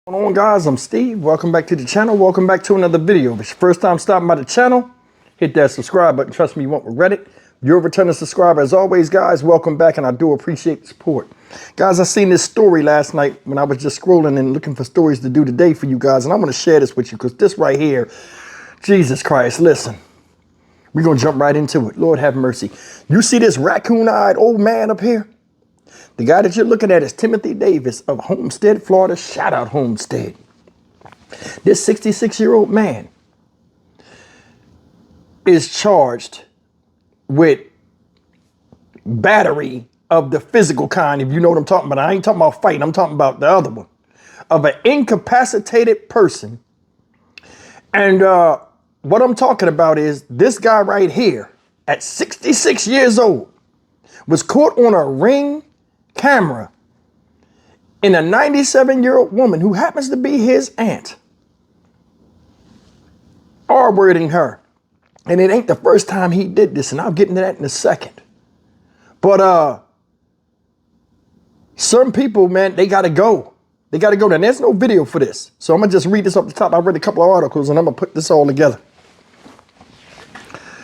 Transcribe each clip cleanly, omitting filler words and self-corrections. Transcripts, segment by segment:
What's going on, guys? I'm Steve. Welcome back to the channel. Welcome back to another video. If it's your first time stopping by the channel, hit that subscribe button. Trust me, you won't regret it. If you're a returning subscriber, as always, guys, welcome back, and I do appreciate the support. Guys, I seen this story last night when I was just scrolling and looking for stories to do today for you guys, and I'm going to share this with you because this right here, Jesus Christ, listen. We're going to jump right into it. Lord have mercy. You see this raccoon-eyed old man up here? The guy that you're looking at is Timothy Davis of Homestead, Florida. Shout out Homestead. This 66-year-old man is charged with battery of the physical kind, if you know what I'm talking about. I ain't talking about fighting. I'm talking about the other one, of an incapacitated person. And what I'm talking about is this guy right here at 66 years old was caught on a Ring camera in a 97-year-old woman who happens to be his aunt, R-wording her. And it ain't the first time he did this, and I'll get into that in a second. But some people, man, they gotta go. They gotta go. Now, there's no video for this, so I'm gonna just read this off the top. I read a couple of articles, and I'm gonna put this all together.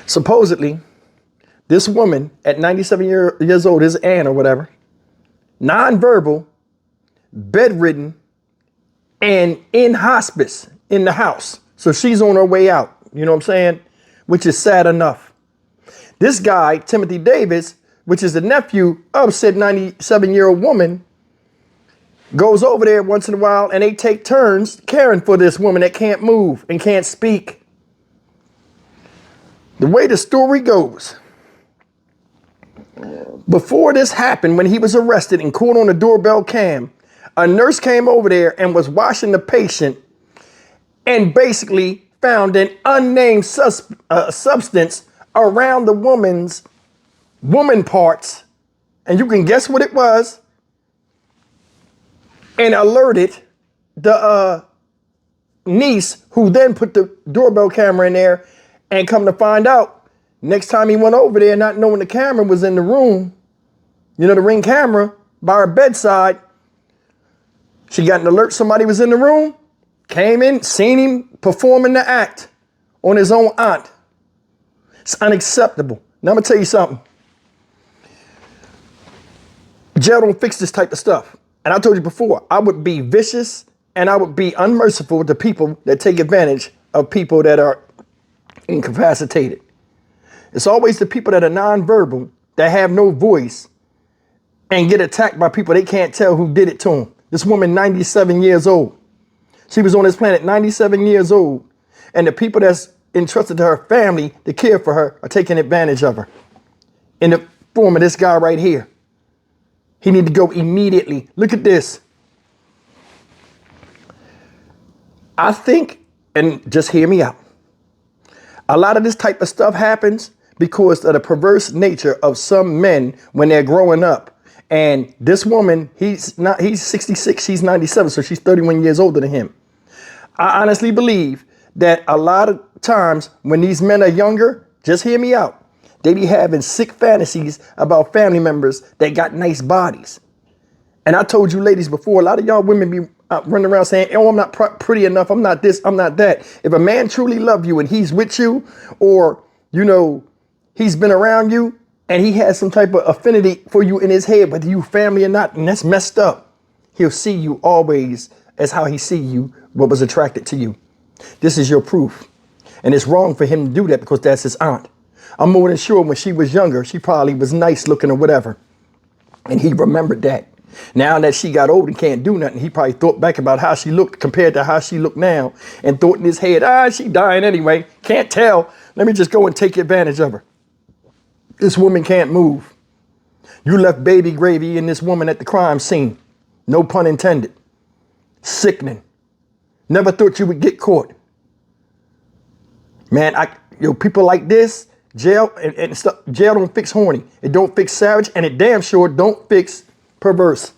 Supposedly, this woman at 97 years old, his aunt or whatever, nonverbal, bedridden, and in hospice in the house. So she's on her way out, you know what I'm saying? Which is sad enough. This guy, Timothy Davis, which is the nephew of said 97-year-old woman, goes over there once in a while and they take turns caring for this woman that can't move and can't speak. The way the story goes, before this happened, when he was arrested and caught on a doorbell cam, a nurse came over there and was watching the patient and basically found an unnamed substance around the woman parts. And you can guess what it was, and alerted the niece, who then put the doorbell camera in there, and come to find out, next time he went over there, not knowing the camera was in the room, you know, the Ring camera by her bedside, she got an alert somebody was in the room, came in, seen him performing the act on his own aunt. It's unacceptable. Now I'm gonna tell you something. Jail don't fix this type of stuff. And I told you before, I would be vicious and I would be unmerciful to people that take advantage of people that are incapacitated. It's always the people that are nonverbal, that have no voice, and get attacked by people they can't tell who did it to them. This woman, 97 years old. She was on this planet 97 years old, and the people that's entrusted to her family to care for her are taking advantage of her. In the form of this guy right here. He need to go immediately. Look at this. I think, and just hear me out, a lot of this type of stuff happens because of the perverse nature of some men when they're growing up. And this woman, he's 66, she's 97, so she's 31 years older than him. I honestly believe that a lot of times when these men are younger, just hear me out, they be having sick fantasies about family members that got nice bodies. And I told you ladies before, a lot of y'all women be running around saying, oh, I'm not pretty enough, I'm not this, I'm not that. If a man truly loves you and he's with you, or, you know, he's been around you and he has some type of affinity for you in his head, whether you family or not, and that's messed up, he'll see you always as how he see you, what was attracted to you. This is your proof. And it's wrong for him to do that because that's his aunt. I'm more than sure when she was younger, she probably was nice looking or whatever. And he remembered that. Now that she got old and can't do nothing, he probably thought back about how she looked compared to how she looked now and thought in his head, she dying anyway. Can't tell. Let me just go and take advantage of her. This woman can't move. You left baby gravy in this woman at the crime scene. No pun intended. Sickening. Never thought you would get caught. Man, people like this, jail and stuff, jail don't fix horny. It don't fix savage, and it damn sure don't fix perverse.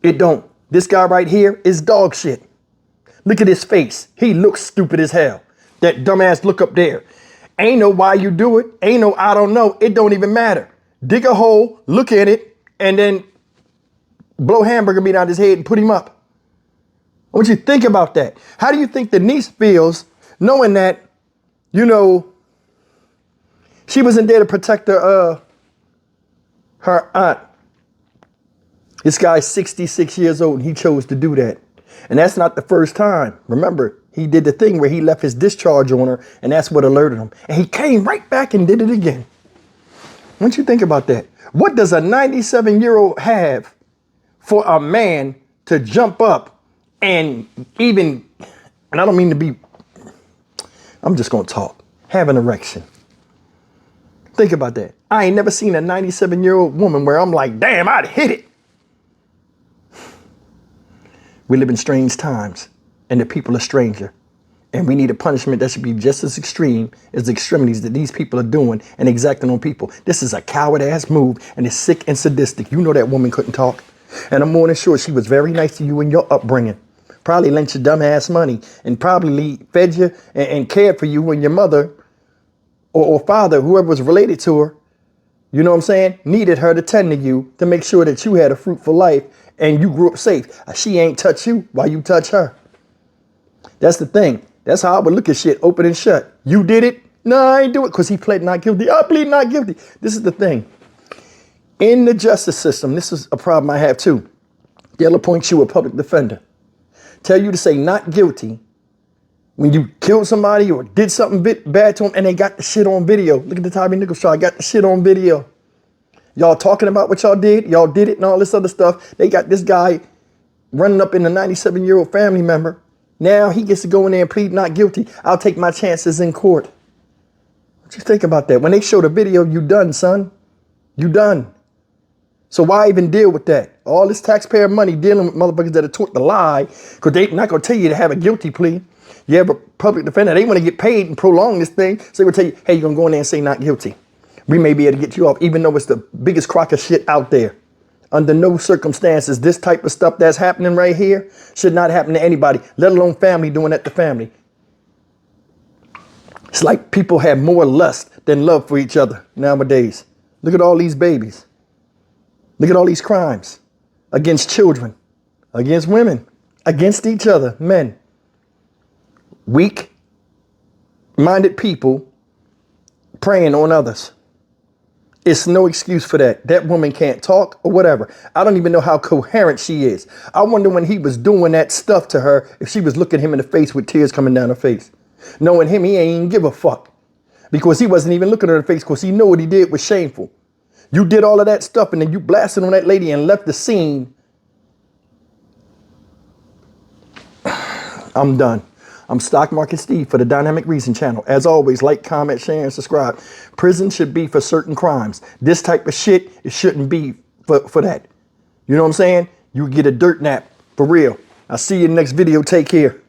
It don't. This guy right here is dog shit. Look at his face. He looks stupid as hell. That dumbass look up there. Ain't no why you do it. Ain't no I don't know. It don't even matter. Dig a hole, look at it, and then blow hamburger meat out his head and put him up. I want you to think about that. How do you think the niece feels knowing that, she wasn't there to protect her aunt? This guy's 66 years old and he chose to do that. And that's not the first time. Remember, he did the thing where he left his discharge on her and that's what alerted him. And he came right back and did it again. Why don't you think about that? What does a 97-year-old have for a man to jump up and even, and I don't mean to be, I'm just going to talk, have an erection? Think about that. I ain't never seen a 97-year-old woman where I'm like, damn, I'd hit it. We live in strange times and the people are stranger. And we need a punishment that should be just as extreme as the extremities that these people are doing and exacting on people. This is a coward ass move and it's sick and sadistic. You know that woman couldn't talk. And I'm more than sure she was very nice to you in your upbringing. Probably lent you dumb ass money and probably fed you and cared for you when your mother or father, whoever was related to her, you know what I'm saying, needed her to tend to you to make sure that you had a fruitful life and you grew up safe. She ain't touch you while you touch her. That's the thing. That's how I would look at shit, open and shut. You did it? No, I ain't do it because he pled not guilty. I plead not guilty. This is the thing. In the justice system, this is a problem I have too. They'll appoint you a public defender. Tell you to say not guilty when you killed somebody or did something bad to them and they got the shit on video. Look at the Tommy Nichols trial. Got the shit on video. Y'all talking about what y'all did. Y'all did it and all this other stuff. They got this guy running up in a 97-year-old family member. Now he gets to go in there and plead not guilty. I'll take my chances in court. What you think about that? When they show the video, you done, son. You done. So why even deal with that? All this taxpayer money dealing with motherfuckers that are taught to lie because they're not going to tell you to have a guilty plea. You have a public defender. They want to get paid and prolong this thing. So they will tell you, hey, you're going to go in there and say not guilty. We may be able to get you off, even though it's the biggest crock of shit out there. Under no circumstances, this type of stuff that's happening right here should not happen to anybody, let alone family doing that to family. It's like people have more lust than love for each other nowadays. Look at all these babies. Look at all these crimes against children, against women, against each other, men. Weak-minded people preying on others. It's no excuse for that. That woman can't talk or whatever. I don't even know how coherent she is. I wonder when he was doing that stuff to her, if she was looking him in the face with tears coming down her face. Knowing him, he ain't even give a fuck. Because he wasn't even looking at her face because he knew what he did was shameful. You did all of that stuff and then you blasted on that lady and left the scene. I'm done. I'm Stock Market Steve for the Dynamic Reason channel. As always, like, comment, share, and subscribe. Prison should be for certain crimes. This type of shit, it shouldn't be for that. You know what I'm saying? You get a dirt nap, for real. I'll see you in the next video. Take care.